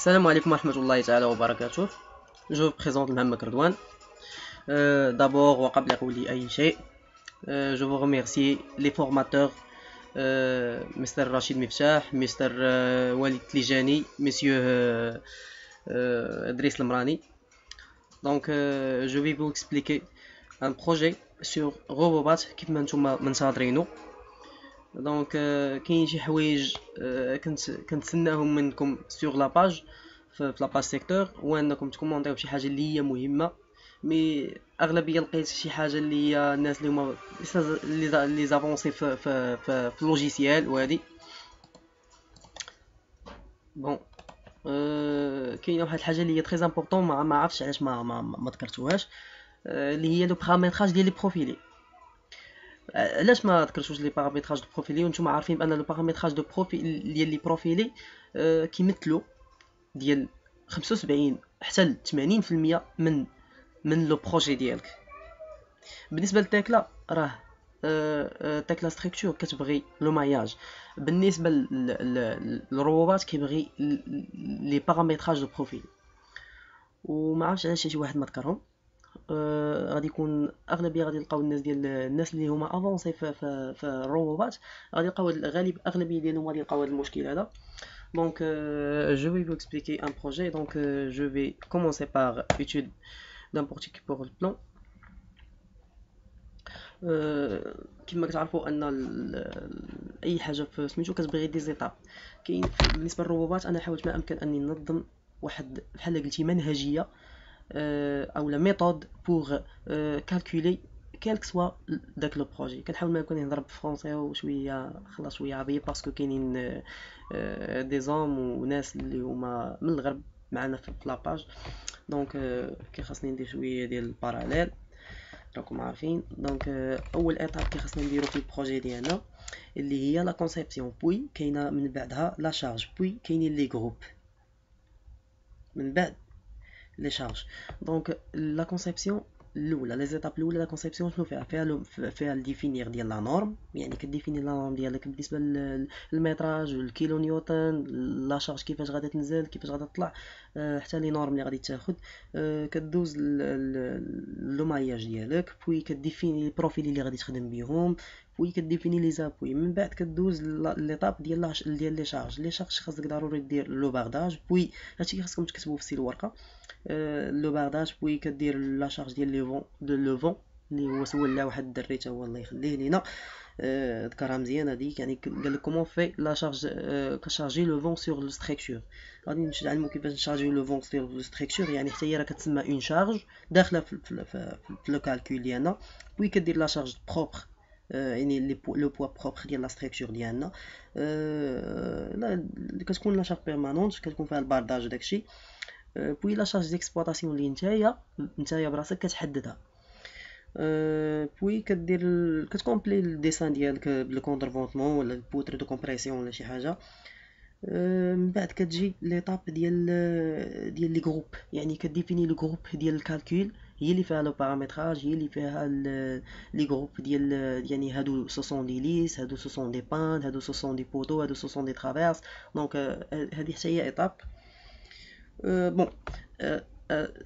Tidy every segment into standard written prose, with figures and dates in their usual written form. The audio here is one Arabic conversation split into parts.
السلام عليكم ورحمة الله تعالى وبركاته. جو بريزونت محمد رضوان. D'abord وقبل قولي أي شيء je vous remercie les formateurs Mr Rachid Mifsah, Mr Walid Tlijani, Monsieur Driss Lamrani. Donc je vais vous expliquer un projet sur Robobat كيف ما نتوما منتظرينو. دونك كاين شي حوايج كنتسناهم منكم سور لا باج في لاباج سيكتور، هو انكم تكومونطيو بشي حاجه اللي هي مهمه، مي اغلبيه لقيت شي حاجه اللي هي الناس اللي هما لي زافونسي في اللوجيسيال وهادي بون. كاينه واحد الحاجه اللي هي تري امبورطون، ما عرفتش علاش ما ذكرتوهاش، اللي هي لو بارامتراج ديال لي بروفيلي. علاش ما ذكرتوش لي بارامتراج دو بروفيلي وانتم عارفين بان لو بارامتراج دو بروفيل ديال لي بروفيلي كيمثلوا ديال 75 حتى ل 80% من لو بروجي ديالك. بالنسبه للتكلا راه تكلا ستركتور كتبغي لو ماياج، بالنسبه للروبوت كيبغي لي بارامتراج دو بروفيل، وما عرفتش علاش شي واحد ما ذكرهم. غادي يكون اغلبيه غادي يلقاو الناس اللي هما افونسي في الروبوت، غادي يلقاو غالب اغلبيه ديالهم غادي يلقاو هذا المشكل هذا. Donc je vais vous expliquer un projet. Donc je vais commencer par étude d'un portique pour le plan. كما كتعرفوا ان اي حاجه في سميتو كتبغي دي زيتاب. كاين بالنسبه للروبوت انا حاولت ما امكن اني ننظم واحد بحال قلتي منهجيه او لا ميثود بوغ كالكولي كيلك سوا داك لو بروجي. كنحاول ما يكون نهضر بالفرنسي وشويه خلاص شويه عربيه باسكو كاينين دي زوم وناس اللي هما من الغرب معنا في لاباج، دونك كي خاصني ندير شويه ديال الباراليل راكم عارفين. دونك اول ايطاب كي خاصنا نديرو في البروجي ديالنا اللي هي لا كونسيبسيون، بوي كاينه من بعدها لا شارج، بوي كاينين لي جروب، من بعد لي شارج. دونك لا كونسيبسيون الاولى، لي زيتاب الاولى لا كونسيبسيون شنو فيها الديفينير ديال لا نورم، يعني كديفيني لا نورم ديالك بالنسبه للميتراج والكيلو نيوتن، لا شارج كيفاش غادا تنزل كيفاش غادا تطلع، حتى لي نورم اللي غادي تاخذ. كدوز لو ماياج ديالك، بوي كديفيني البروفيل اللي غادي تخدم بهم، بوي كديفيني لي زابوي، من بعد كدوز ليطاب ديال لي شارج. لي شارج خاصك ضروري دير لو بارداج، بوي هادشي خاصكم تكتبوه في الورقه. لو بارداج، بوي كدير لا شارج ديال لو فون اللي هو سول واحد الدري حتى هو الله يخليه لينا، ذكرها مزيان هذيك، يعني قال لك كومون في لا شارج كشارجي لو فون سور لو ستركتور. غادي نعلمو كيفاش نشارجيو لو فون سور لو ستركتور، يعني حتى هي راه كتسمى اون شارج داخله في لو كالكول ديالنا. بوي كدير لا شارج بروبر، يعني لو بوا بروبر ديال لا ستركتور ديالنا، لا كتكون لا شارج بيرمانونت كتكون فيها البارداج وداكشي. بوي لا شارج ديكسبلوطاسيون اللي نتايا براسك كتحددها. بوي كدير كتكومبلي الديسان ديالك بالكونترفونطمون ولا البوتر دو كومبريسيون ولا شي حاجه. من بعد كتجي ليطاب ديال لي جروب، يعني كديفيني لو جروب ديال الكالكول، هي اللي فيها لو بارامتراج، هي اللي فيها لي جروب ديال يعني هادو سوسون دي ليس، هادو سوسون دي بان، هادو سوسون دي بوتو، هادو سوسون دي ترافيرس. دونك هذه حتى هي ايطاب. بون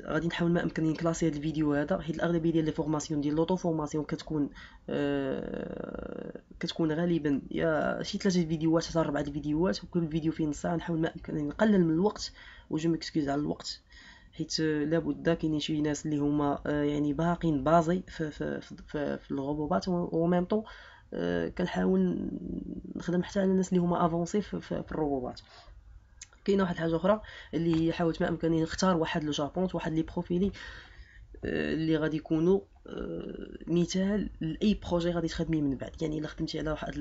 غادي نحاول ما امكن نكلاسي هذا الفيديو هذا، حيت الاغلبيه ديال لي فورماسيون ديال لوطو فورماسيون كتكون غالبا يا شي 3 فيديوهات حتى 4 فيديوهات، وكل فيديو فيه نص ساعه. نحاول ما امكن نقلل من الوقت وجو مكسكوز على الوقت، حيت لابد كاينين شي ناس اللي هما يعني باقين بازي في الغوبوبات، و ميم طون كنحاول نخدم حتى على الناس اللي هما افونسي في الروبوبات. كاينه واحد الحاجه اخرى اللي هي حاولت ما امكن نختار واحد لو جابونت، واحد لي بروفيلي اللي غادي يكونوا مثال لاي بروجي غادي تخدمي من بعد. يعني الا خدمتي على واحد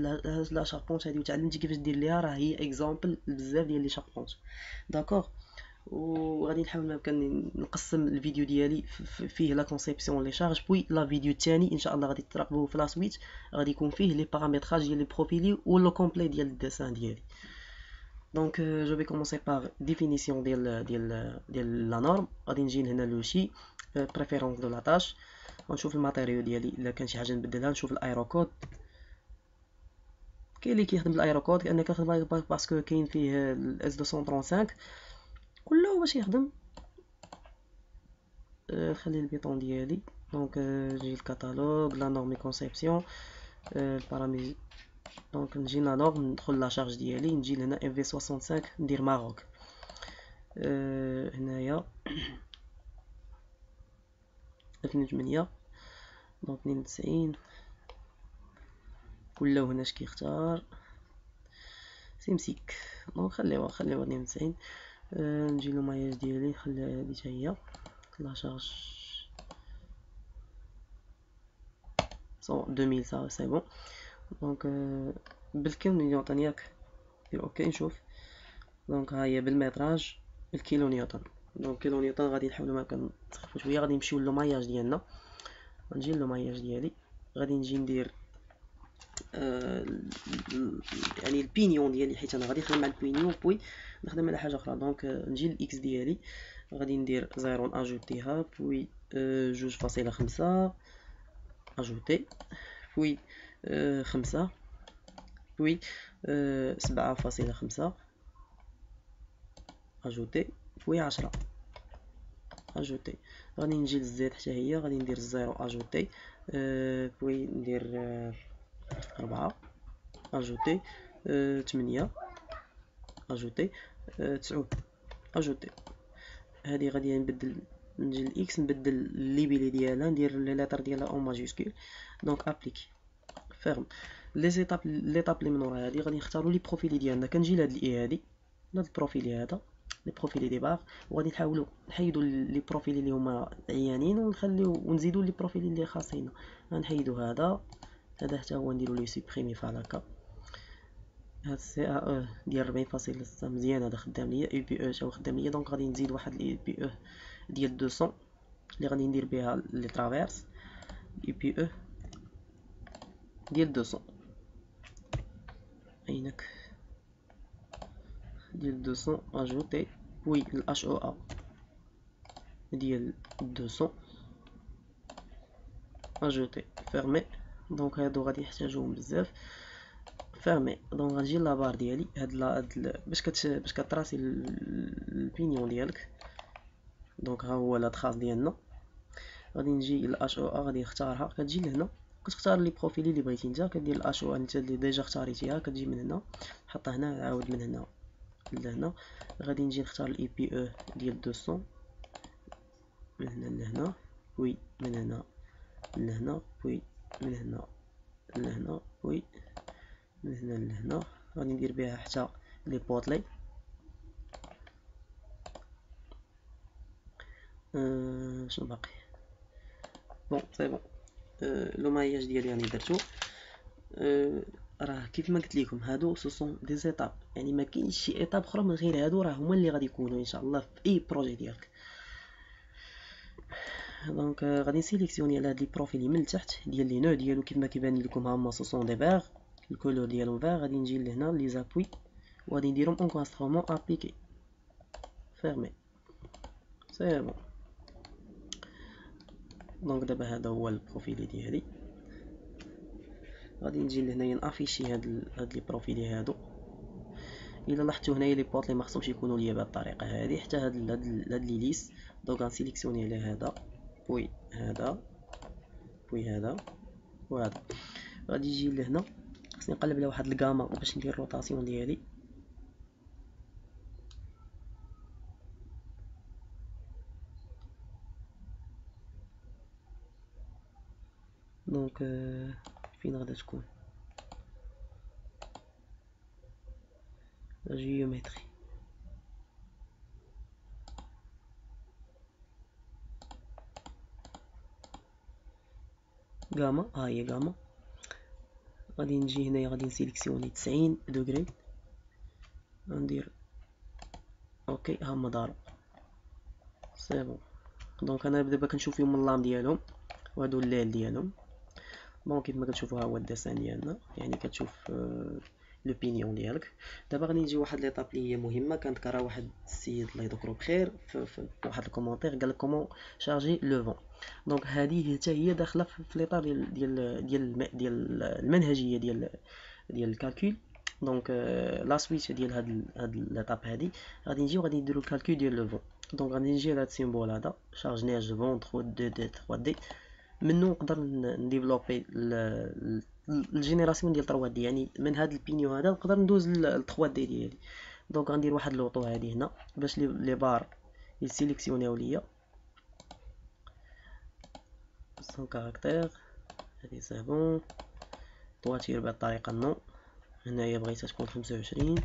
لا شابونت هذه وتعلمتي كيفاش دير ليها، راه هي اكزامبل بزاف ديال لي شابونت، داكوغ. وغادي نحاول ما امكن نقسم الفيديو ديالي فيه لا كونسيبسيون لي شارج، بوي لا فيديو الثاني ان شاء الله غادي تراقبوه في لا سويت، غادي يكون فيه لي بارامتراج ديال لي بروفيلي و لو كومبلي ديال الديسان ديالي. Donc je vais commencer par définition de la norme. غادي نجي هنا لوشي préférence de la tâche، غنشوف الماتيريو ديالي الا كان شي حاجه نبدلها، نشوف الايروكود. كاين اللي كيخدم بالايروكود، كأنك كنخدم باسكو كاين فيه الاس 235 كله باش يخدم. نخلي البيطون ديالي. دونك نجي الكاتالوج، لا نورمي كونسيبسيون، الباراميتر. دونك نجي لا نورم، ندخل لا شارج ديالي، نجي لهنا اف في 65 ندير ماروك. هنايا 2008 دونك 92 كله هنا اش كيختار سيمسيك. دونك خليوها 92. نجي لو ماياج ديالي نخلي هادي حتى هي لا شارج 2000 صافي سي بون. دونك بالكيلو نيوتن ياك دير اوكي نشوف. دونك ها هي بالمتراج بالكيلو نيوتن. دونك كيلو نيوتن غادي نحاولو ما كنسخفو شويه. غادي نمشيو لو ماياج ديالنا. غنجي لو ماياج ديالي غادي نجي ندير يعني البينيون ديالي حيت انا غادي نخدم مع البينيون بوي نخدم على حاجه اخرى. دونك نجي للاكس ديالي غادي ندير 0 اجوتيها بوي 2.5 اجوتي بوي 5 بوي 7.5 اجوتي بوي 10 اجوتي. غادي نجي للزيت حتى هي غادي ندير 0 اجوتي بوي ندير 4 اجوتي 8 اجوتي 9 اجوتي. هادي غادي نبدل نجي لاكس نبدل الليبيلي ديالها ندير لي لتر ديالها او ماجيسكول. دونك ابليكي فيرم لي زيتاب. ليطاب اللي من ورا هادي غادي نختاروا لي بروفيلي ديالنا. كنجي لهاد الاي هادي هاد البروفيلي هذا لي بروفيلي دي باغ وغادي نحاولوا نحيدوا لي بروفيلي اللي هما عيانين ونخليو ونزيدوا لي بروفيلي اللي خاصينا. غنحيدوا هذا حتى هو نديروا ليه سوبريمي فحال هكا. هاد سي ا او ديال 40.6 مزيان هذا خدام ليا. اي بي او تا هو خدام ليا. دونك غادي نزيد واحد الاي بي او ديال 200 اللي غادي ندير بها لي ترافيرس. اي بي او ديال 200 عينك ديال 200 اجوتي بوي الاش او ا ديال 200 اجوتي فيرمي. دونك هادو غادي يحتاجوهم بزاف فيرمي. دونك غنجي لابار ديالي باش كتراسي البينيون ديالك. دونك ها هو لا تراس ديالنا. غادي نجي الاش او ا غادي نختارها. كتجي لهنا كتختار لي بروفيلي اللي بغيتي نتا. كدير الاش او ا انت اللي ديجا اختاريتيها. كتجي من هنا حطها هنا عاود من هنا لهنا. غادي نجي نختار الاي بي او ديال 200 من هنا لهنا وي من هنا لهنا وي من هنا لهنا وي من هنا لهنا. غادي ندير بها حتى لي بوطلي. شنو باقي بون سي بون. لو ماياج ديالي راني درتو. راه كيف ما قلت لكم هادو سوسون دي زيتاب يعني ما كاينش شي ايطاب اخرى من غير هادو. راه هما اللي غادي يكونوا ان شاء الله في اي بروجي ديالك. دونك غادي نسيليكسيوني على هاد لي بروفيلي من التحت ديال لي نو ديالو كيف ما كيبان لكم. هما سوسون دي فيغ الكولور ديالهم فيغ. غادي نجي لهنا لي زابوي وغادي نديرهم انكونسترومون ابليكي فيرمي سي بون. دونك دابا هذا هو البروفيلي ديالي. غادي نجي لهنايا نافيشي هاد لي بروفيلي هادو. الا لاحظتوا هنايا لي بوط لي ما خصهمش يكونوا ليا بهاد الطريقه هادي حتى هاد لي ليس. دونك غنسيليكسيوني على هذا وي هذا وي هذا وهذا. غادي نجي لهنا خصني نقلب على واحد الكاما باش ندير الروتاسيون ديالي. دونك فين غادا تكون لا جيومتري كاما. ها هي كاما. غادي نجي هنايا غادي نسيليكسيوني 90 دوغري. غندير اوكي ها هما دارو سي بون. دونك انا دابا كنشوف فيهم اللام ديالهم وهادو الليل ديالهم. دونك كيف ما كتشوفوا ها هو الديسان ديالنا يعني كتشوف لو بينيون ديالك. دابا غادي نجي واحد ليطاب اللي هي مهمه. كانت كرا واحد السيد الله يذكرو بخير في واحد الكومونتير قال لك كومون شارجي لو فون. دونك هذه حتى هي داخله في ليطاب ديال المنهجيه ديال الكالكول. دونك لا سويت ديال هاد ليطاب هادي غادي نجيو غادي نديرو الكالكول ديال لو فون. دونك غادي نجي لهاد السيمبول هذا شارج نياج فون 2 دي 3 دي، منو نقدر نديفلوبي الجينيراسيون ديال 3 دي، يعني من هاد البينيو هذا نقدر ندوز ل 3 دي ديالي. دونك غندير واحد لوطو هادي هنا باش لي بار يسيليكسيونيو ليا سون كاركتير هادي سي بون. طواتير بهاد الطريقه نو، هنايا بغيتها تكون 25،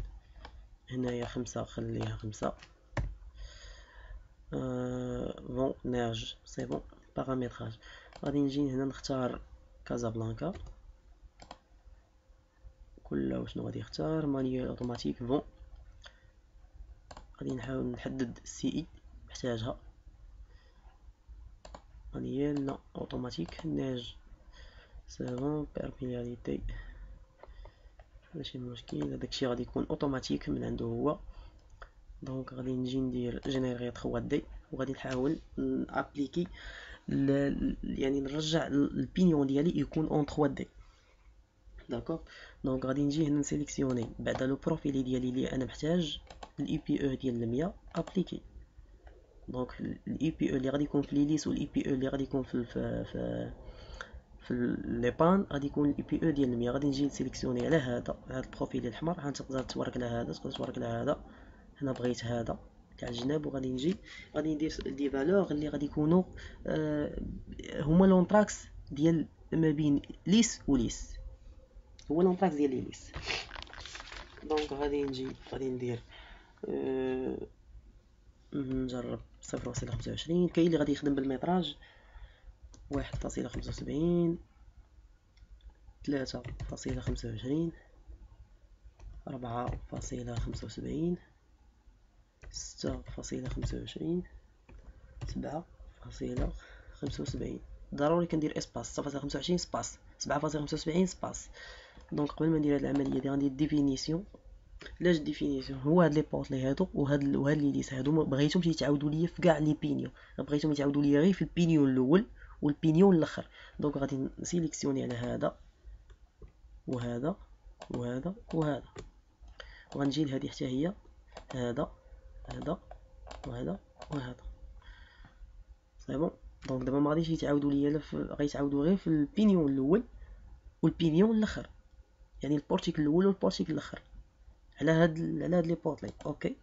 هنايا 5 خليها 5. بون نيرج سي بون. بارامتراج غادي نجي هنا نختار كازابلانكا، كل شنو غادي نختار مانيوال اوتوماتيك فون. غادي نحاول نحدد سي اي محتاجها، مانيوال لا اوتوماتيك نيج سي بون. بيرمياليتي ماشي مشكل، هداكشي غادي يكون اوتوماتيك من عنده هو. دونك غادي نجي ندير جينيري 3 دي وغادي نحاول ابليكي يعني نرجع البينيون ديالي يكون اون 3 دي. داكوغ. دونك غادي نجي هنا نسيليكسيوني بعدا لو بروفيل ديالي اللي انا محتاج الاي بي او ديال 100 ابليكي. دونك الاي بي او اللي غادي يكون في ليليس والاي بي او اللي غادي يكون في لي بان غادي يكون الاي بي او ديال 100. غادي نجي نسيليكسيوني على هذا البروفيل الاحمر، ها تقدر تورك على هذا، تقدر تورك على هذا. هنا بغيت هذا تاع الجناب، وغادي نجي غادي ندير دي فالور اللي غادي يكونوا هما لونطراكس ديال ما بين ليس وليس، هو لونطراكس ديال ليس. دونك غادي نجي غادي ندير نجرب 0.25. كاين اللي غادي يخدم بالميطراج 1.75، 3.25، 4.75، 6.25، 7.75. ضروري كندير اسباس 6.25 سباس 7.75 سباس. دونك قبل ما ندير هاد العمليه دي غندير ديفينيسيون. لاش ديفينيسيون هو هاد لي بورت لي هادو وهاد لي ليس هادو ما بغيتهمش يتعاودوا ليا في كاع لي بينيو، بغيتهم يتعاودوا ليا غير في البينيون الاول والبينيون الاخر. دونك غادي نسيليكسيوني على هذا وهذا وهذا وهذا، وغنجي لهادي حتى هي هذا هذا وهذا وهذا سي بون. دونك دابا ما غاديش يتعاودوا ليا غيتعاودوا غير في البينيون الاول والبينيون الاخر، يعني البورتيكل الاول والبورتيكل الاخر على هاد لي بورت لي. اوكي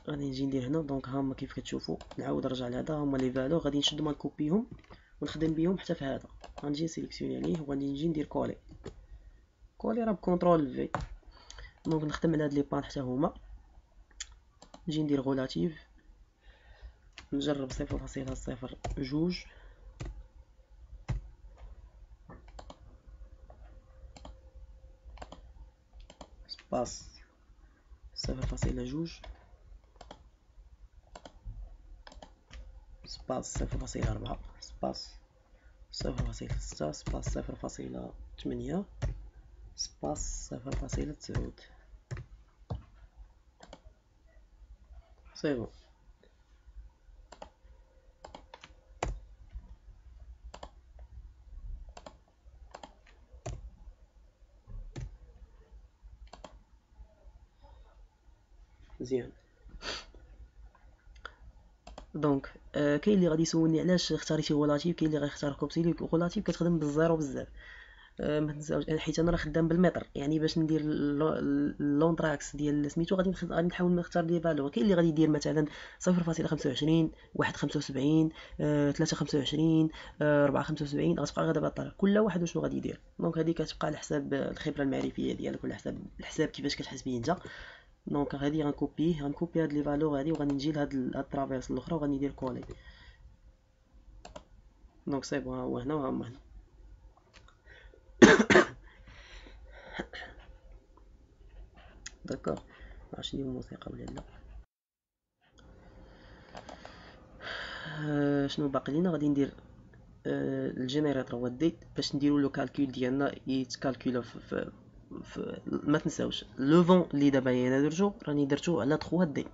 غادي نجي ندير هنا. دونك هاهما كيف كتشوفوا نعاود نرجع لهذا، هما لي فالور غادي نشدهم نكوبيهم ونخدم بهم حتى في هذا. غنجي نسيليكسيوني عليه وغادي نجي ندير كولي راه بكونترول في. دونك نخدم على هاد لي بان حتى هما، نجي ندير غولاتيف نجرب 0.02 سباس 0.2 سباس 0.4 سباس 0.6 سباس 0.8 سباس 0.9 سي بون. مزيان. دونك كاين اللي غادي يسولني علاش اختاريتي غولاتيف، كاين اللي غيختار كوبسيلي. غولاتيف كتخدم بالزيرو بزاف، ما تنساوش حيت انا راه خدام بالمتر، يعني باش ندير اللونطراكس ديال سميتو غادي نحاول نختار دي فالور. كاين اللي غادي يدير مثلا 0.25 1.75 3.25 4.75 غتبقى غادا بهاد الطريقه، كل واحد وشنو غادي يدير. دونك هذه كتبقى على حساب الخبره المعرفيه ديالك ولا الحساب كيفاش كتحس بيه انت. دونك هادي غنكوبي هاد لي فالور هادي وغادي نجي لهاد الترافيرس الاخرى وغادي ندير كولي. دونك سي بون ها هو هنا وها هما هنا. داكوغ معرفتش ندير الموسيقى ولا لا. شنو باقي لينا؟ غادي ندير الجينيراتور هو دي باش نديرو لو كالكول ديالنا يتكالكولا ما تنساوش لو فون اللي دابا انا درتو راني درتو على 3 دي،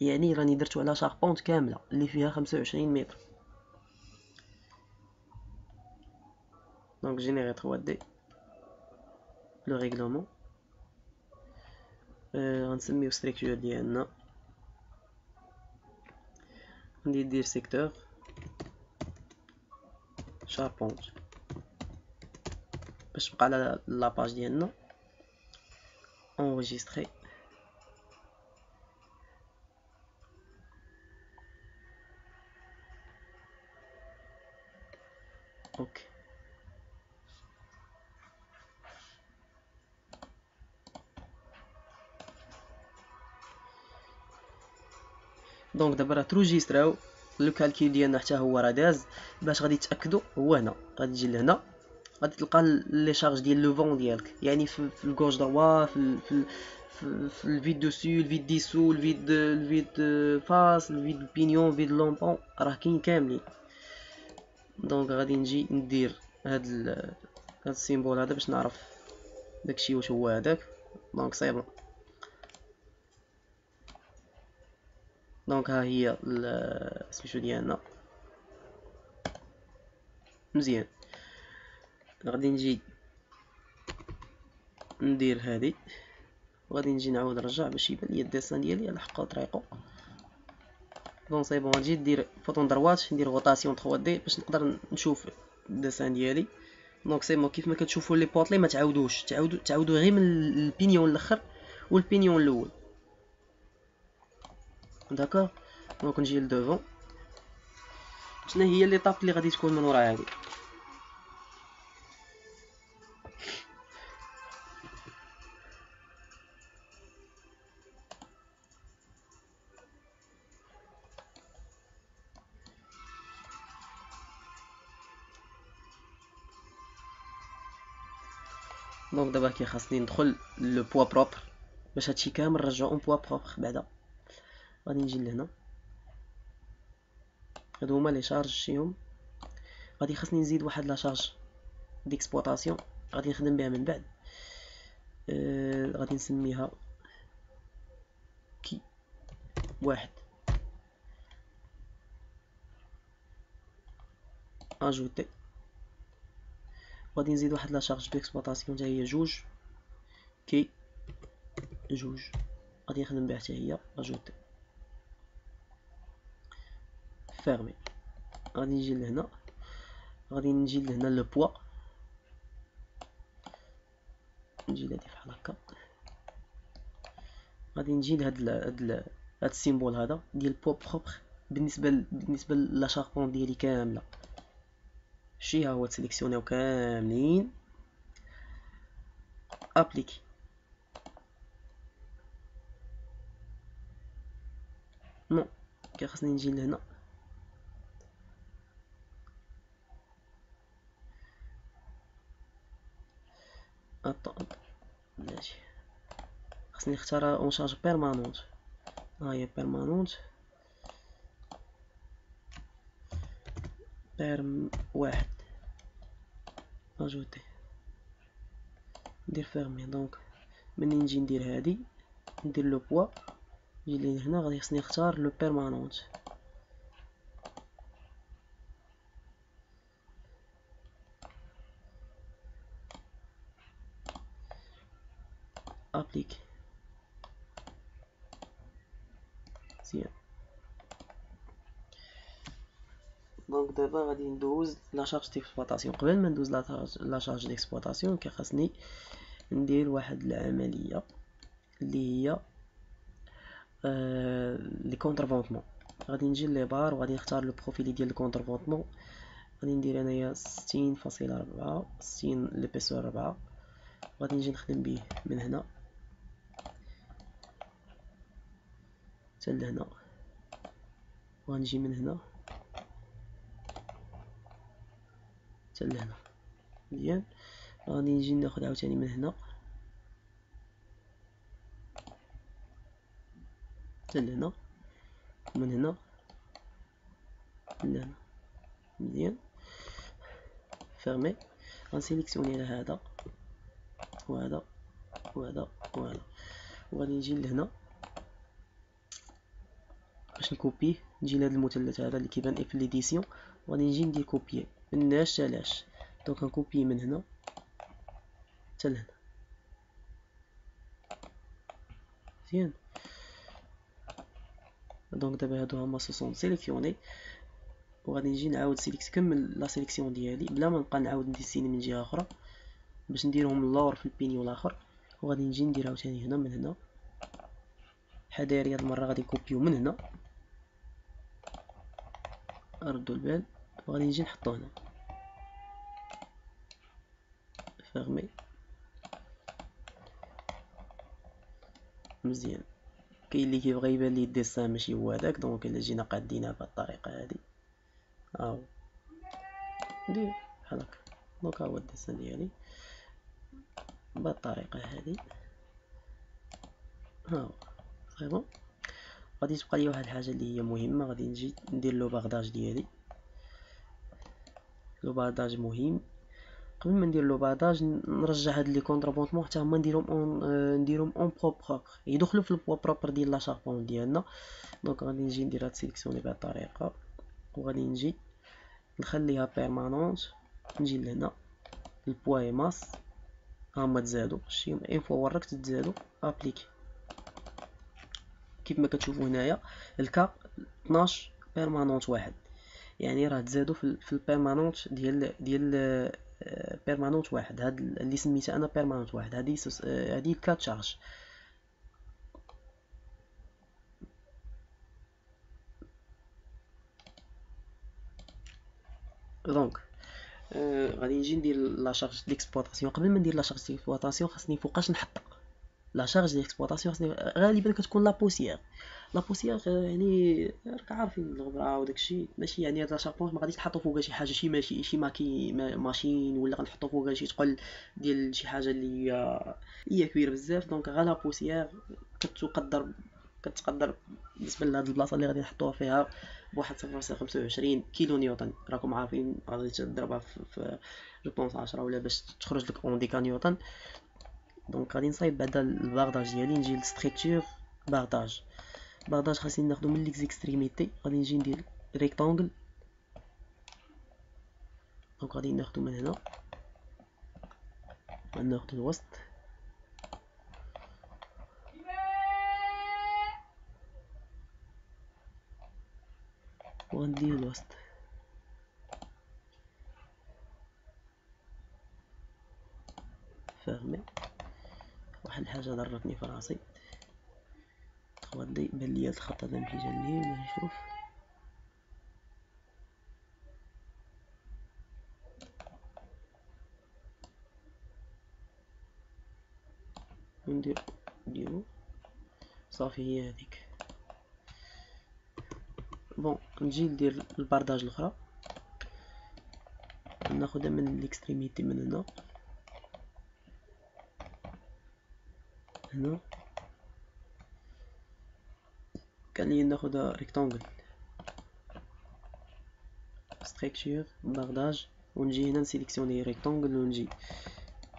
يعني راني درتو على شاربونت كامله اللي فيها 25 متر. دونك جينيري 3 دي لو ريغلومون. غنسميو ستركتور ديالنا، ندير سيكتور شاربونت باش تبقى على لاباج ديالنا. انغيستري. اوكي. دونك دابا راه تروجيستراو لو كالكيل ديالنا حتى هو راه داز. باش غادي تاكدوا هو هنا غادي تجي لهنا غادي تلقى لي شارج ديال لو فون ديالك، يعني في الكوج دروا في الفيد دوسو الفيد ديسو الفيد فاس الفيد بينيون الفيد لومبون راه كاين كاملين. دونك غادي نجي ندير هاد السيمبول هذا باش نعرف داكشي واش هو هذاك. دونك صايب. دونك ها هي سميتو ديالنا مزيان. غادي نجي ندير هادي وغادي نجي نعاود نرجع باش يبان لي الديسان ديالي على حق طريقه. دونك صايب غنجي ندير فوطون دروات ندير روتاسيون 3 دي باش نقدر نشوف الديسان ديالي. دونك سي كيف ما كتشوفوا لي بوطلي ما تعاودوش تعاودوا غير من البينيون الاخر والبينيون الاول. داكوغ. دونك نجي لدوفون. شنو هي ليطاب اللي غادي تكون من ورا هذه؟ دونك دابا كي خاصني ندخل لو بوا بروبر باش هادشي كامل نرجعو اون بوا بروبر. بعدا غادي نجي لهنا هادو هما لي شارج شيهم. غادي خاصني نزيد واحد لا شارج ديكسبلوطاسيون غادي نخدم بها من بعد. غادي نسميها كي واحد اجوتي. غادي نزيد واحد لا شارج ديكسبلوطاسيون حتى هي جوج كي جوج غادي نخدم بها حتى هي اجوتي فيرمي. غادي نجي لهنا غادي نجي لهنا لو بوا نجي لهادي بحال هكا. غادي نجي لهاد هاد السيمبول هذا ديال بوا بروبر بالنسبه لا شاربون ديالي كامله. شي ها هو تسيليكسيونيو كاملين ابليكي. نو كي خاصني نجي لهنا ماشي خاصني نختار اون شارج بيرمانونت. ها هي بيرمانونت بيرم واحد اجوتي ندير فيرمي. دونك مني نجي ندير هادي ندير لو بوا نجي لي هنا غادي خصني نختار لو بيرمانونت. ابليك مزيان. دونك دابا غادي ندوز لا شارج ديكسبلوطاسيون. قبل ما ندوز لا شارج ديكسبلوطاسيون كيخاصني ندير واحد العمليه اللي هي لي كونترفونطمون. غادي نجي لي بار وغادي نختار لو بروفيل ديال الكونترفونطمون. غادي ندير انايا 60.4 60 ليبيسور 4. غادي نجي نخدم به من هنا حتى لهنا وغنجي من هنا حتى لهنا مزيان. غادي نجي ناخد عاوتاني من هنا حتى لهنا ومن هنا لهنا مزيان فيرمي. غنسيليكسيوني على هذا وهذا وهذا وهذا وغادي نجي لهنا باش نكوبيه. نجي لهذا المثلث هذا اللي كيبان في ليديسيون وغادي نجي ندير كوبيي من هناش حتى لاش. دونك غنكوبيي من هنا حتى لهنا مزيان. دونك دابا هادو هما سون سيليكسيوني، وغادي نجي نعاود كمل لا سيليكسيون ديالي بلا ما نبقى نعاود نديسيني من جهه اخرى باش نديرهم اللور في البينيو الاخر. وغادي نجي ندير عاوتاني هنا من هنا حداري، هاد المره غادي نكوبيو من هنا، ردوا البال، وغادي نجي نحطو هنا فيرمي. مزيان. كاين اللي كيبغي يبان ليه الديسان ماشي هو هذاك، دونك الا جينا قادينها بهاد الطريقه هادي هاو ندير بحال هكا. دونك ها هو الديسان ديالي بهاد الطريقه هادي هاو سي بون. غادي تبقى لي واحد الحاجه اللي هي مهمه، غادي نجي ندير لو باغداج ديالي. لو باغداج مهم. قبل ما ندير لو باغداج نرجع هاد لي كونطرابونطمون حتى هما نديرهم اون بروبر، يدخلوا في البوا بروبر ديال لا شاربون ديالنا. دونك غادي نجي ندير هاد سيليكسيوني بهاد الطريقه، وغادي نجي نخليها بيرمانونت. نجي لهنا البوا اي ماس هما تزادو شي اون فوا وركت تزادو ابليكي كيف ما كتشوفوا هنايا الكا 12 بيرمانونت واحد، يعني راه تزادوا في البيرمانونت ديال بيرمانونت واحد. هاد اللي سميتها انا بيرمانونت واحد، هادي كات شارج. دونك غادي نجي ندير لا شارج ديكسبلوطاسيون. قبل ما ندير لا شارج ديكسبلوطاسيون خاصني فوقاش نحط لا شارج ديكسبلوطاسيون. خاصني غالبا كتكون لا بوسيير. لا بوسيير يعني راك عارفين الغبره وداكشي، ماشي يعني هاد لا شاربون ما غاديش نحطو فوقها شي حاجه، شي ماشين، ولا غنحطو فوقها شي تقل ديال شي حاجه اللي هي كبيره بزاف. دونك غا لا بوسيير كتقدر بالنسبه لهاد البلاصه اللي غادي نحطوها فيها بواحد 0.25 كيلو نيوتن. راكم عارفين غادي تضربها في جو بونس 10 ولا باش تخرج لك اون ديكا نيوتن. دونك غادي نصايب بعدا الباغداج ديالي، نجي للستركتور باغداج. خاصني ناخدو من ليكستريميتي، غادي نجي ندير ريكتانغل. دونك غادي ناخدو من هنا ناخدو الوسط، وغندير الوسط فاهمين. واحد الحاجه ضرتني في راسي، غادي يبان ليا الخط هذا ماشي جاي ولا نشوف. نديرو صافي هي هذيك. بون نجي ندير البارداج الاخرى، ناخدها من ليكستريميتي من هنا كان لي ناخدها ريكتانغل ستركتور بارداج، ونجي هنا نسيليكسيوني ريكتانغل، ونجي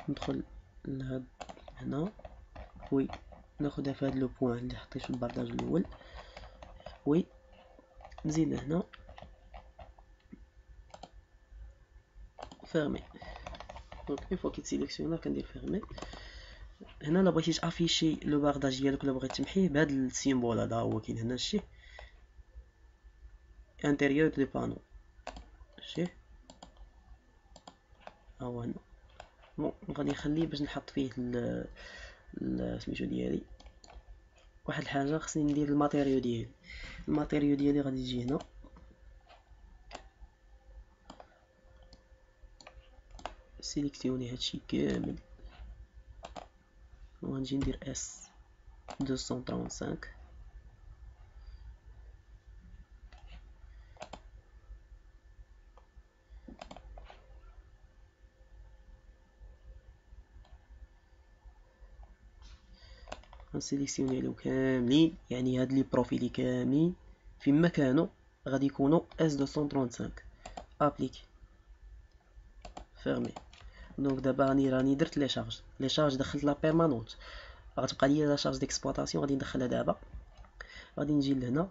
ندخل لهاد هنا وي ناخدها في هاد لو بوين اللي حطيت في البارداج الاول، وي نزيد هنا فيرمي. دونك اون فوا كيتسيليكسيونا كندير فيرمي. هنا لا بغيتي تافيشي لو بارداج ديالك ولا بغيتي تمحيه بهاد السيمبول هذا هو كاين هنا الشي انتيريور دو بانو شي ها هو هنا. بون غادي نخليه باش نحط فيه سميتو ديالي. واحد الحاجه خصني ندير الماتيريو ديالي غادي يجي هنا سيليكسيوني هادشي كامل، وغنجي ندير اس 235. غنسيليكسيوني لهم كاملين، يعني هاد لي بروفيلي كاملين فيما كانوا غادي يكونوا اس 235 ابليكي فيرمي. دونك دابا راني درت لي شارج دخلت لا بيرمانونت، غتبقى ليا لا شارج ديكسبلوطاسيون غادي ندخلها دابا. غادي نجي لهنا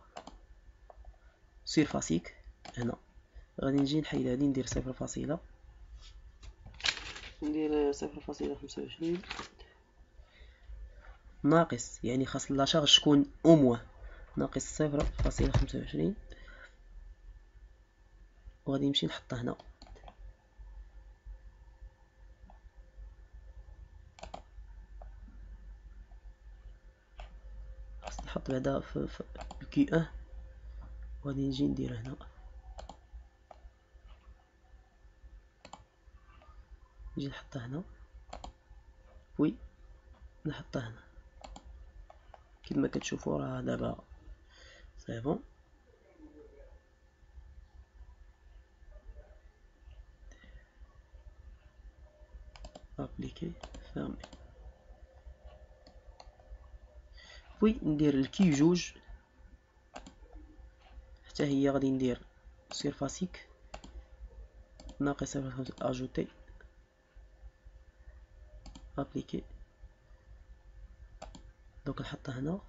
سيرفاسيك هنا، غادي نجي نحيد هادي ندير 0.25. ناقص، يعني خاص لا شارج تكون او موان ناقص 0.25 وغادي نمشي نحطها هنا. خاص نحط بعدا في الكي 1 وغادي نجي ندير هنا نجي نحطها هنا وي نحطها هنا كما كتشوفوا راه دابا سي بون. ابليكي فيرمي وي ندير الكي جوج حتى هي غادي ندير سيرفاسيك ناقص اجوتي ابليكي دوك نحطها هنا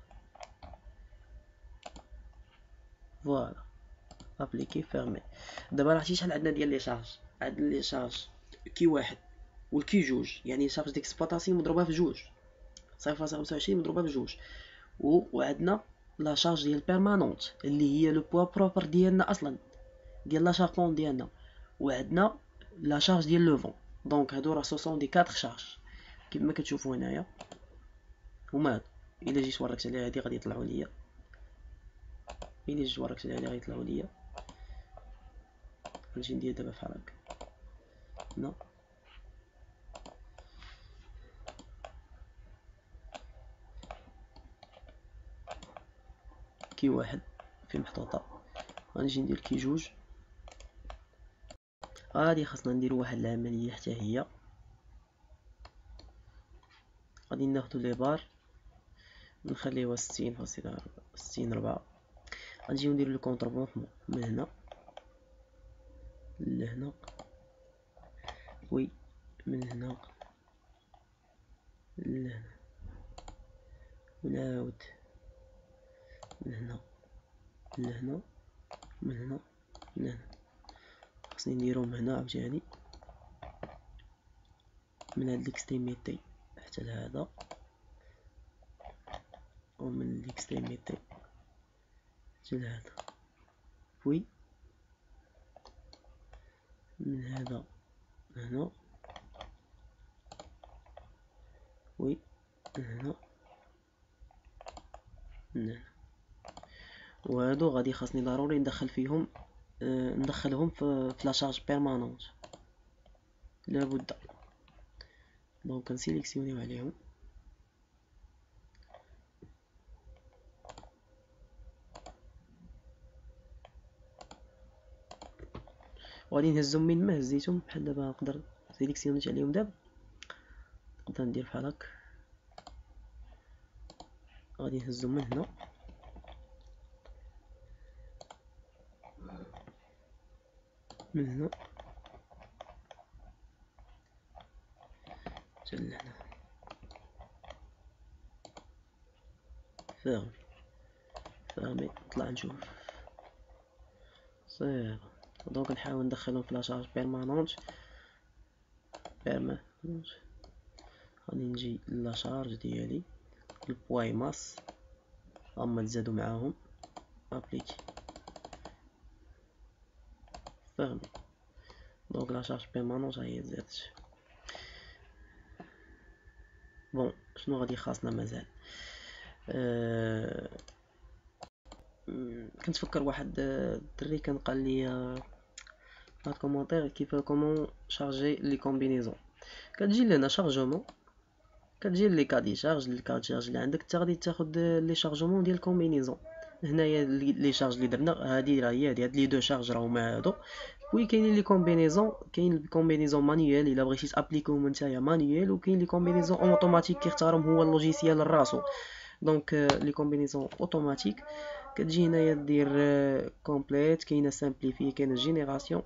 فوالا ابليكي فيرمي. دابا راه عرفتي شحال عندنا ديال لي شارج؟ عندنا لي شارج كي واحد والكي جوج، يعني شارج ديكسبلوطاسيون مضروبه في جوج 0.25 مضروبه بجوج، وعندنا لا شارج ديال بيرمانونت اللي هي لو بوا بروبر ديالنا اصلا ديال لا شاربون ديالنا، وعندنا لا شارج ديال لو فون. دونك هادو راه سوسون دي 4 شارج كما كتشوفوا هنايا. هما هادو الا جيت وركت على هادي غادي يطلعوا ليا، الا جيت وركت على هادي غادي يطلعوا ليا. نمشي ندير دابا بحال هكا هنا كي واحد في محطوطه، غنجي ندير كي جوج. غادي خاصنا نديرو واحد العمليه حتى هي، غادي ناخدو لي بار نخليوها 60.64. غنجيو نديرو لو كونطربونطمون من هنا لهنا وي من هنا لهنا ونعاود من هنا لهنا من هنا لهنا. خاصني نديرهم هنا عاوتاني من هاد ليكستريميتي حتى لهذا، ومن ليكستريميتي حتى لهذا وي من هذا هنا وي من هنا من هنا. وهادو غادي خاصني ضروري ندخل فيهم ندخلهم في لا شارج بيرمانونت لابد. دونك كنسيليكسيونيو عليهم وغادي نهزهم من ما هزيتهم بحال دابا. نقدر سيليكسيونيت عليهم دابا نقدر ندير بحال هكا، غادي نهزهم من هنا من هنا حتى لهنا فاهم فاهمي. نطلع نشوف صافي. دونك نحاول ندخلهم في لاشارج بيرمانونت غادي نجي لاشارج ديالي البواي ماس هما تزادو معاهم ابليكي فاهمي. دونك لاشارج بيرمانونت هي تزادت. بون شنو غادي خاصنا مازال؟ كنت فكر واحد الدري كان قال لي في الكومونتير كيف كومون شارجي لي كومبينيزون. كتجي لهنا شارجمون، كتجي لي كادي شارج الكارت شارج اللي عندك انت غادي تاخد لي شارجمون ديال الكومبينيزون. هنايا لي شارج اللي درنا هادي راه هي هاد لي دو شارج راهما هادو. وي كاينين لي كومبينيزون، كاين الكومبينيزون مانيوال الا بغيتي تابليكوهم نتايا مانيوال، وكاين لي كومبينيزون اوتوماتيك كيختارهم هو اللوجيسيال راسو. دونك لي كومبينيزون اوتوماتيك كتجي هنايا دير كومبليت، كاينه سامبليفي، كاينه جينيراسيون.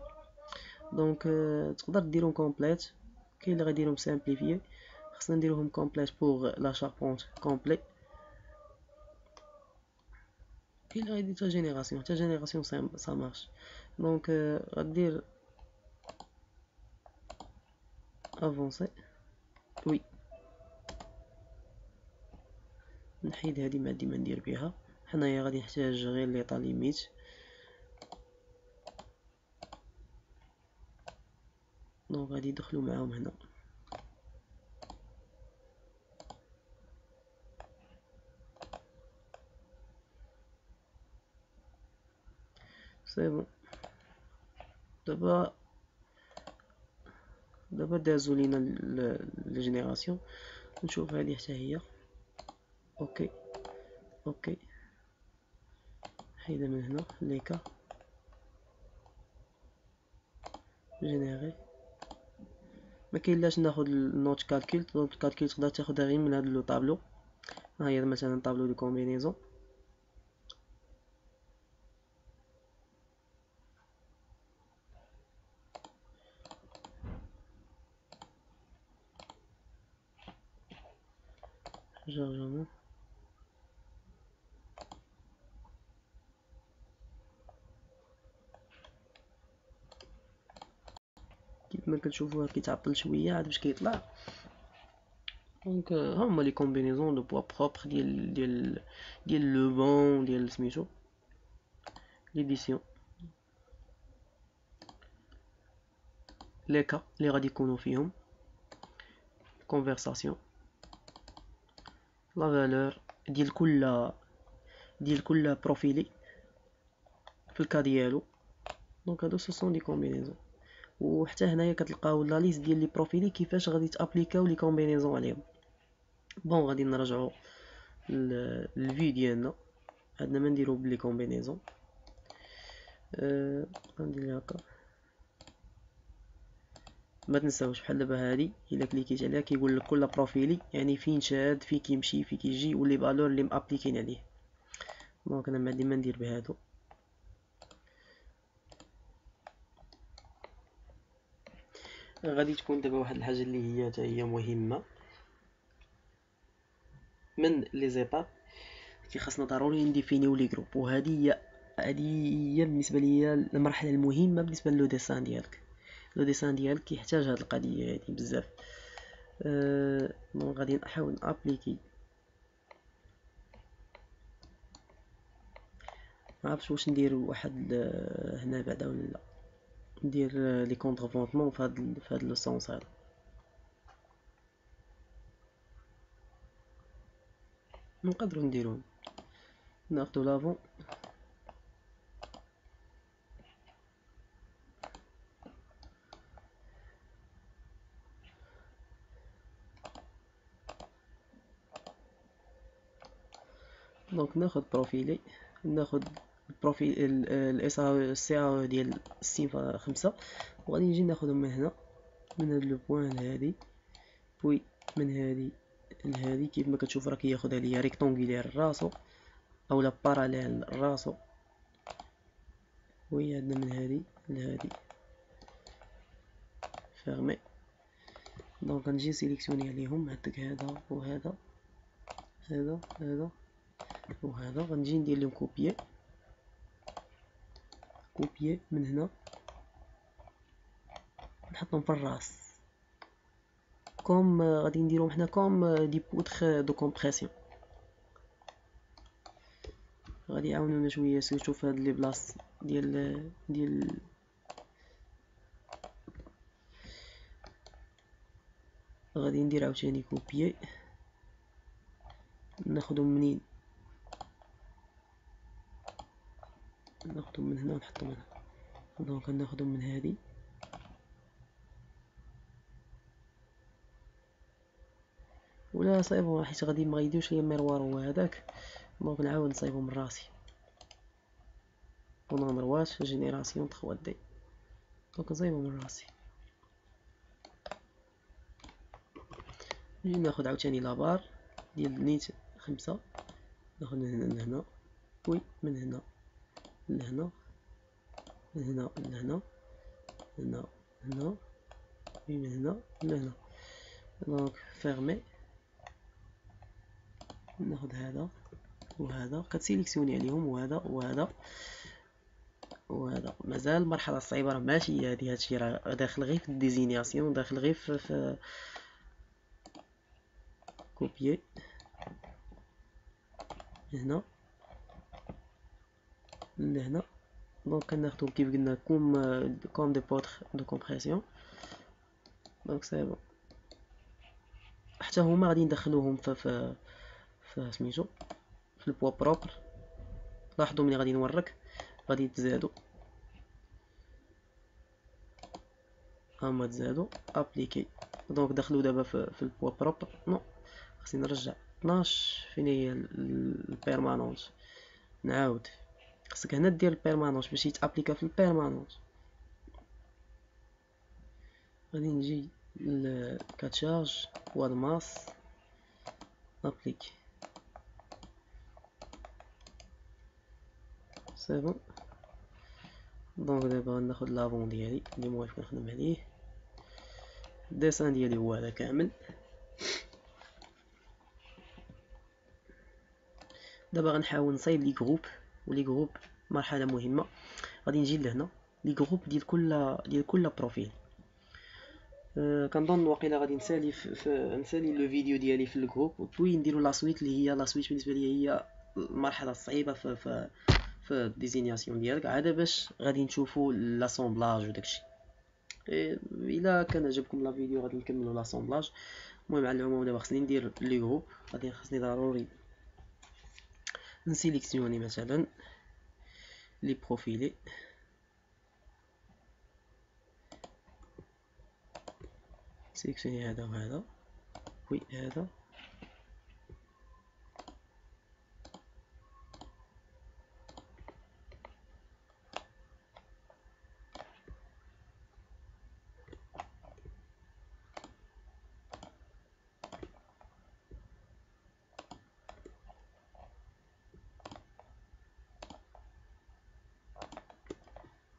دونك تقدر ديرهم كومبليت، كاين اللي غيديرهم سامبليفي. خصنا نديروهم كومبليت بوغ لا شاربونت كومبلي. كاين اللي غيدير حتى جينيراسيون سا مارش. دونك غدير افونسي وي نحيد هذه ما عندي ما ندير بها. حنايا غادي نحتاج غير ليطا ليميت، دونك غادي يدخلوا معاهم هنا. سي بون. دابا دازو لينا الجينيراسيون. نشوف هذه حتى هي. اوكي اوكي، حيدها من هنا ليكا جينيري. ما كاينلاش ناخذ النوت كالكول. النوت كالكول تقدر تاخذها غير من هذا لو طابلو. ها هي مثلا طابلو دو كومبينيزون. جرجمون كيف ما كتشوفوه كيتعطل شويه عاد باش كيطلع. دونك هما لي كومبينيزون دو بوا بروبر ديال لو بون ديال سميتو ليديسيون. لي كا اللي غادي يكونوا فيهم كونفرساسيون. لا فالور ديال كل بروفيلي في الكا ديالو. دونك هادو سو سون دي كومبينيزون. وحتى هنايا كتلقاو لا ليست ديال لي بروفيلي كيفاش غادي تابليكاو لي كومبينيزون عليهم. بون غادي نرجعو للفي ديالنا. عندنا ما نديرو بلي كومبينيزون. غندير هكا. ما تنساوش بحال دابا هادي الا كليكيت عليها كيقول لك كل بروفيلي يعني فين شاد فين كيمشي فين كيجي ولي فالور اللي مابليكين عليه. دونك انا ما عندي ما ندير بهادو. غادي تكون دابا واحد الحاجه اللي هي حتى هي مهمه من لي زيتاب. خاصنا ضروري نديفينيو لي جروب، وهذه هي بالنسبه ليا المرحله المهمه بالنسبه لو ديسان ديالك. لو ديسان ديالك كيحتاج هاد القضيه هادي بزاف. دونك غادي نحاول نابليكي. معرفتش واش ندير واحد هنا بعدا ولا لا. ندير لي كونترفونطمون في هاد لو سونس هذا. نقدروا نديروهم. ناخدو لافون دونك ناخد بروفيلي. ناخد البروفيل الاس سي ا ديال 6.5 وغادي نجي ناخدهم من هنا من هاد لو بوين لهادي بوي من هادي لهادي. كيف ما كتشوف راه كياخدها ليا ريكتونغولير راسو اولا باراليل راسو. وي عندنا من هادي لهادي فيرمي. دونك غنجي سيليكسيوني عليهم. عندك هذا وهذا هذا وهذا. غنجي ندير لهم كوبيي من هنا نحطهم في الراس كوم غادي نديرهم حنا كوم دي بوتر دو كومبريسيون. غادي يعاونونا شويه سيرتو في هاد لي بلاص ديال غادي ندير عاوتاني كوبيي. ناخدهم منين؟ ناخدهم من هنا ونحطهم هنا. دونك ناخدهم من هادي ولا صايبو حيت غادي ما يديوش ليا المروار هو هذاك. دونك نعاود نصايبو من راسي. ونمبر واش جينيراسيون 3 دي. دونك نصايبو من راسي. نجي ناخد عاوتاني لابار ديال نيت 5. ناخد من هنا لهنا وي من هنا لهنا من هنا لهنا هنا هنا وي من هنا لهنا. دونك فيرمي. ناخد هذا وهذا كتسيليكسيوني عليهم وهذا وهذا. مازال المرحله الصعيبه راه ماشي هي هادي. هادشي راه داخل غير في الديزينياسيون داخل غير في كوبيي هنا لهنا. دونك كناخدو كيف قلنا كوم دي بوتر دو كومبريسيون. دونك سي بون، حتى هما غادي ندخلوهم في سميتو في البوا بروبر. لاحظوا ملي غادي نورك غادي يتزادوا، هما تزادوا ابليكي. دونك دخلوا دابا في البوا بروبر. نو، خصني نرجع 12. فين هي البيرمانونت؟ نعاود، خصك هنا دير البيرمانونت باش يتابليكا في البيرمانونت. غادي نجي لكاتشارج والماس ابليكي. سي بون. دونك دابا غناخد لافون ديالي اللي موافق نخدم عليه. الديسان ديالي هو هذا كامل. دابا غنحاول نصايب لي جروب، ولي جروب مرحله مهمه. غادي نجي لهنا لي جروب ديال كل بروفيل. كنظن واقيلا غادي نسالي نسالي لو فيديو ديالي في الجروب، وبوي نديرو لا سويت اللي هي لا سويت بالنسبه لي هي المرحله الصعيبه في الديزينياسيون ديالك، عاد باش غادي نشوفوا لاسامبلاج وداكشي. الا كان عجبكم لا فيديو غادي نكملوا لاسامبلاج. المهم على العموم دابا خصني ندير لي جروب. غادي خصني ضروري نسيليكسيوني مثلا لي بروفيلي. سيليكسيوني هذا وهذا، وي هذا.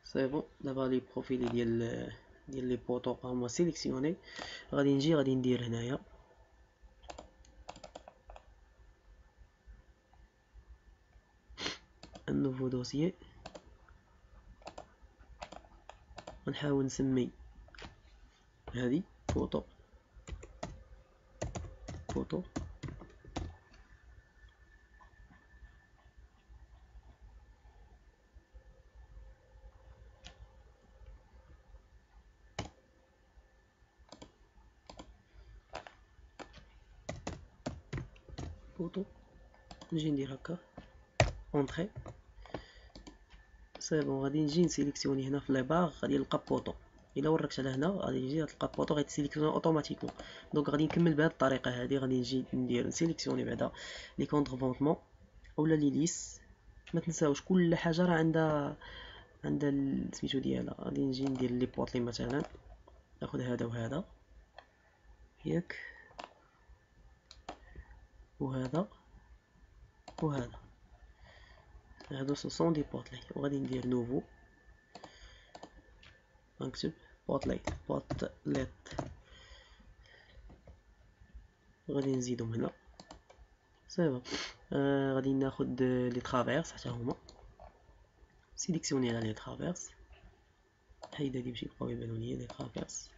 سي بون. دابا لي بروفيلي ديال لي بوطو هما سيليكسيوني. غادي نجي غادي ندير هنايا un nouveau dossier. غنحاول نسمي هذه فوتو فوتو. فوتو. نجي ندير هكا اونطري. سي بون. غادي نجي نسيليكسيوني هنا في لي باغ، غادي نلقى بوطو. الا وركت على هنا غادي نجي تلقى بوطو غيتسيليكسيوني اوتوماتيكمون. دونك غادي نكمل بهذه الطريقه هذه. غادي نجي ندير نسيليكسيوني بعدا لي كونترفونطمون اولا لي ليس. ما تنساوش كل حاجه راه عندها سميتو ديالها. غادي نجي ندير لي بوطلي مثلا، ناخذ هذا وهذا ياك، وهذا وهذا. هادو سون دي بوطلي. وغادي ندير نوفو، نكتب بوطليت وغادي نزيدهم هنا. سي بون. غادي ناخد لي ترافيرس حتى هما. سيليكسيوني على لي ترافيرس، حيد هادي باش يبقاو يبانو ليا لي ترافيرس.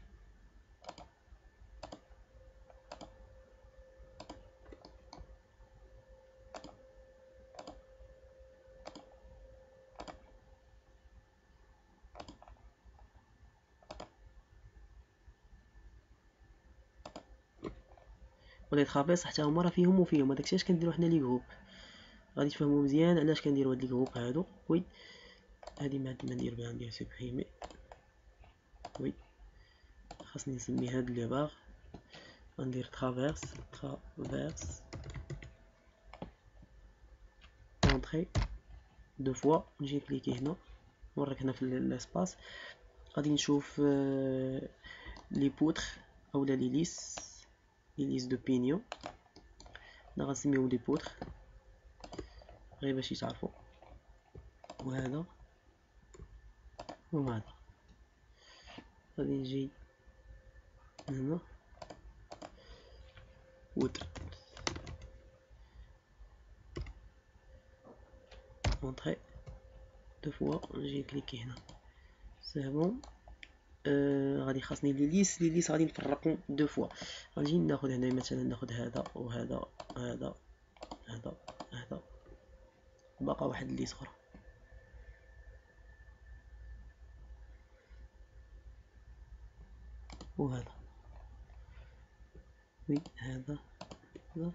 ولي ترافيرس حتى هما راه فيهم وفيهم. هداكشي علاش كنديرو حنا لي جروب. غادي تفهموا مزيان علاش كنديرو هاد لي جروب هادو. وي هادي ما ندير بها، ندير سوبريمي. وي خاصني نسمي هاد لي باغ. غندير ترافيرس اونطري دو فوا. نجي كليكي هنا، نوريك هنا في الاسباس. غادي نشوف لي بوتر اولا لي ليس دو بينيون. انا غنسميهم لي بوتر غير باش يتعرفوا. وهذا وهذا. غادي نجي هنا بوتر اونطري دو فوا. نجي كليكي هنا. سي بون. غادي خاصني لي ليس غادي نفرقهم دو فوا. غنجي ناخذ هنا مثلا، ناخذ هذا وهذا، هذا هذا هذا بقى واحد الليست اخرى. وهذا وي هذا هذا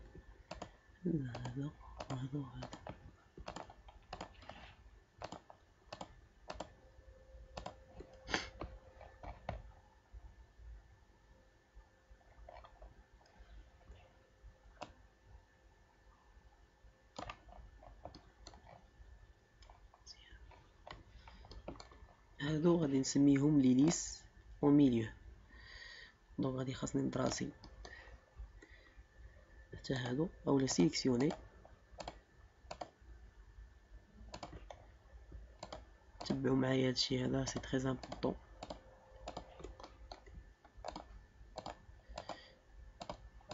هذا وهذا وهذا. هادو غادي نسميهم لي ليس او ميليو. دونك غادي خاصني ندراسي حتى هادو اولا سيليكسيوني. تبعوا معايا هادشي هذا سي تري امبورطون.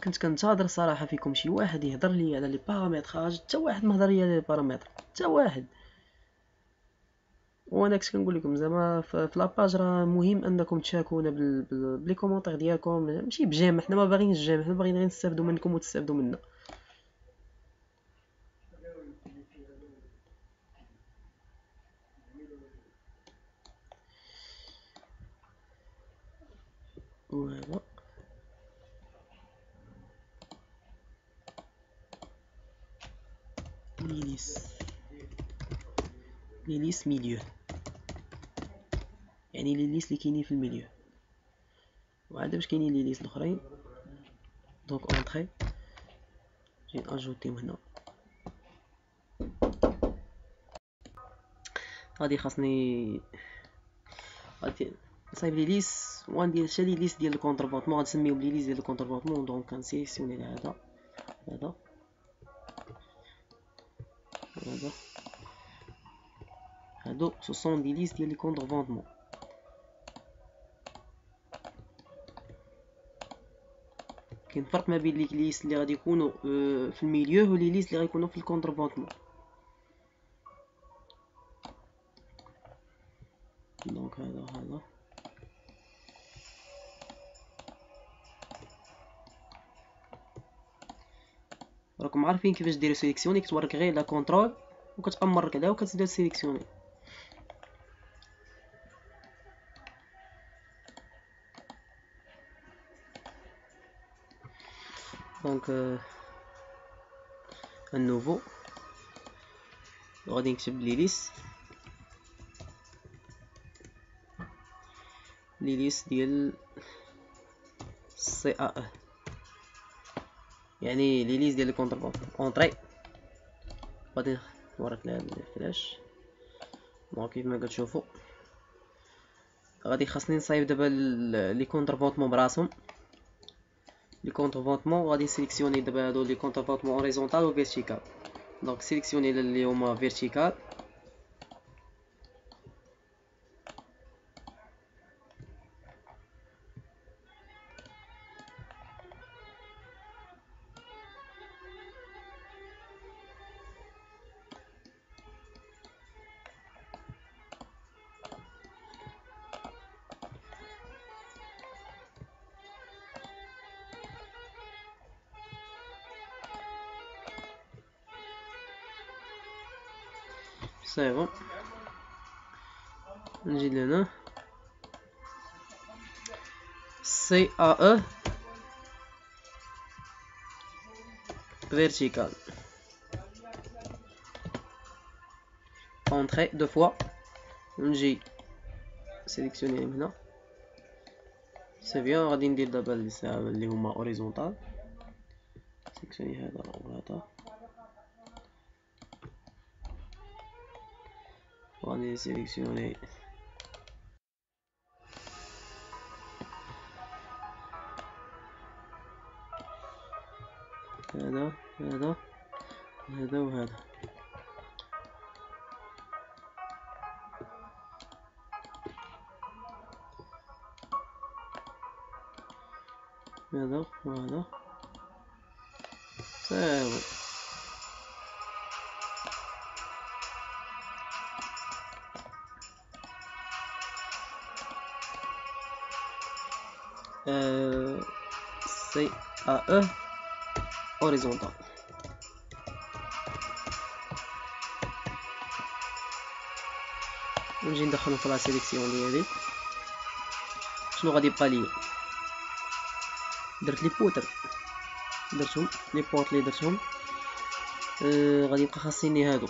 كنت كنتظر صراحه فيكم شي واحد يهضر لي على لي بارامتراج، حتى واحد ما هضر لي على لي بارامتر، حتى واحد. وانا كنت كنقول لكم زعما في لاباج راه مهم انكم تشاركونا بلي كومونتير ديالكم، ماشي بجام، حنا ما باغيينش الجام، حنا باغيين غير نستافدوا منكم وتستافدوا منا. وهذا ليليس ميليو، يعني لي ليست اللي كاينين في الميليو. وعاد باش كاينين لي ليست الاخرين. دونك اونطري جي اجوتيهم هنا. غادي خاصني غادي نصايب لي ليست وندير حتى لي ليست ديال الكونتربونطمون، غنسميهم لي ليست ديال الكونتربونطمون. دونك كنسيليكسيوني هذا هذا هذا. هادو سو سون دي ليست ديال لي كونتربونطمون. كاين فرق ما بين لي ليست اللي غادي يكونوا في الميليو ولي ليست اللي غيكونوا في الكونتربونطمون. دونك هذا راكم عارفين كيفاش ديروا سيليكسيوني. كتورك غير لا كونترول وكتبقى مرك عليها وكتبدا سيليكسيوني. دونك النوفو غادي نكتب لي ليست ديال سي ا ا، يعني لي ليست ديال الكونتربون. اونطري غادي نوريك لها الفلاش. دونك كيف ما كتشوفوا غادي خاصني نصايب دابا لي كونتربونطمون براسهم. لي كونتربونطمون غادي نسيليكسيوني دابا هادو لي كونتربونطمون اوريزونتال و فيرتيكال. دونك سيليكسيوني اللي هما فيرتيكال. سي بون. نجي لهنا سي ا ا فيرتيكال. اونطري دو فوا. نجي سيليكسيوني من هنا. سي بيان. غادي ندير دابا اللي هما اوريزونتال. سيليكسيوني هذا وهذا. غادي نسيليكسيوني هذا هذا هذا وهذا. هذا وهذا. سي سي ا ا horizontal. ونجي ندخلهم في لا سيليكسيون ديالي. شنو غادي يبقى لي؟ درت لي بوتر، درتهم لي بوط لي درتهم. غادي يبقى خاصني هادو.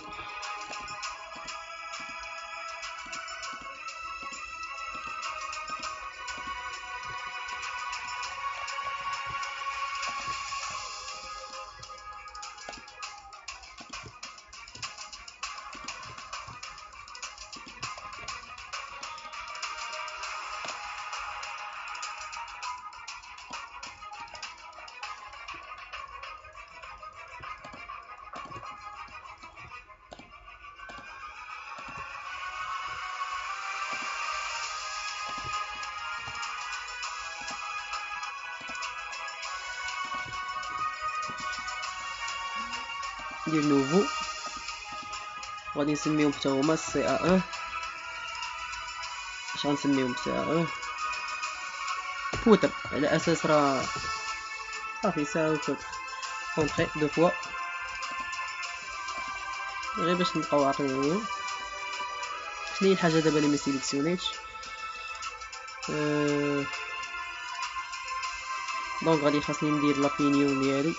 ندير نوفو، غادي نسميهم حتى هما سي ا 1. اش غنسميهم سي ا 1 بوتر على اساس راه صافي ساعه بوتر كونطري دو فوا، غير باش نبقاو عاقلين. شنو هي الحاجه دابا اللي ما سيليكسيونيتش؟ دونك غادي خاصني ندير لابينيون ديالي.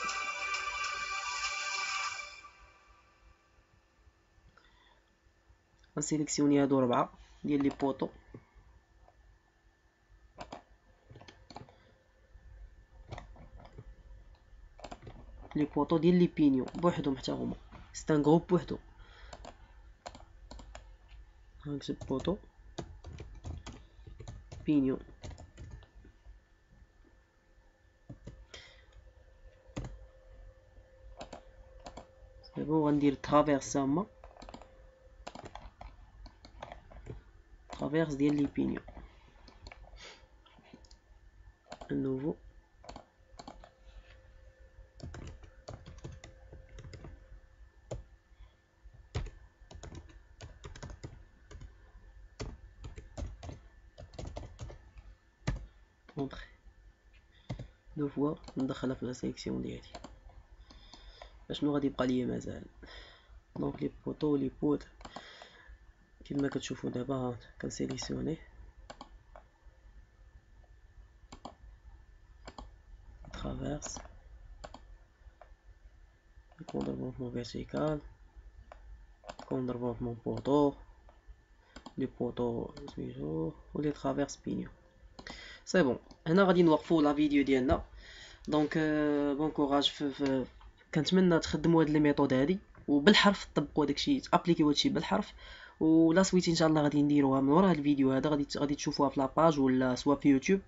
غنسيليكسيوني هادو 4 ديال لي بوطو. لي بوطو ديال لي بينيون بوحدهم حتى هما، سي ان جروب بوحدو. هنكتب بوطو بينيون. سي بون. غندير ترافيرس هما، ترافيرس ديال لي بينيون. نوفو كونطري دو فوا، ندخلها في لا سيليكسيون ديالي. شنو غادي يبقى ليا مازال؟ دونك لي بوطو لي بوت كيما كتشوفوا دابا كنسيليكسيوني ترافيرس كونضربهم في مون فيرتيكال، كونضربهم في مون بوطو، لي بوطو سميتو ولي ترافيرس بينيون. سي بون. هنا غادي نوقفوا لا فيديو ديالنا. دونك بون كوراج كنتمنى تخدموا هاد لي ميثود هادي وبالحرف تطبقوا داكشي، تابليكيو هادشي بالحرف. ولا سويت ان شاء الله غادي نديروها من ورا هاد الفيديو هذا، غادي تشوفوها في لاباج ولا سوا في يوتيوب.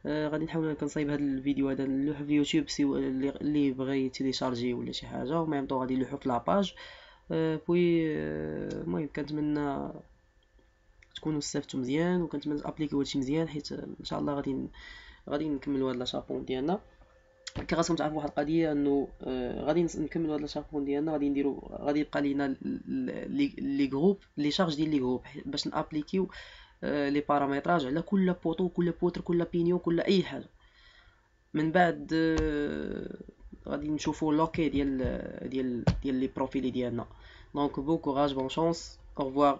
غادي نحاول كنصايب هذا الفيديو هذا نلوحو في يوتيوب اللي بغى يتيليشارجي ولا شي حاجه، وميم طون غادي نلوحو في لاباج. بوي المهم كنتمنى تكونوا استفدتوا مزيان، وكنتمنى تابليكيو هادشي مزيان، حيت ان شاء الله غادي نكملوا هاد لاشابون ديالنا. كراسكم تعرفوا واحد القضيه انه غادي نكملوا هاد لاشابون ديالنا. غادي يبقى لينا لي جروب لي شارج ديال لي جروب باش نابليكيو لي بارامتراج على كل بوطو كل بوتر كل بينيون كل اي حاجه. من بعد غادي نشوفوا لوكي ديال لي بروفيل ديالنا. دونك بو كوراج، بون شانس، او revoir.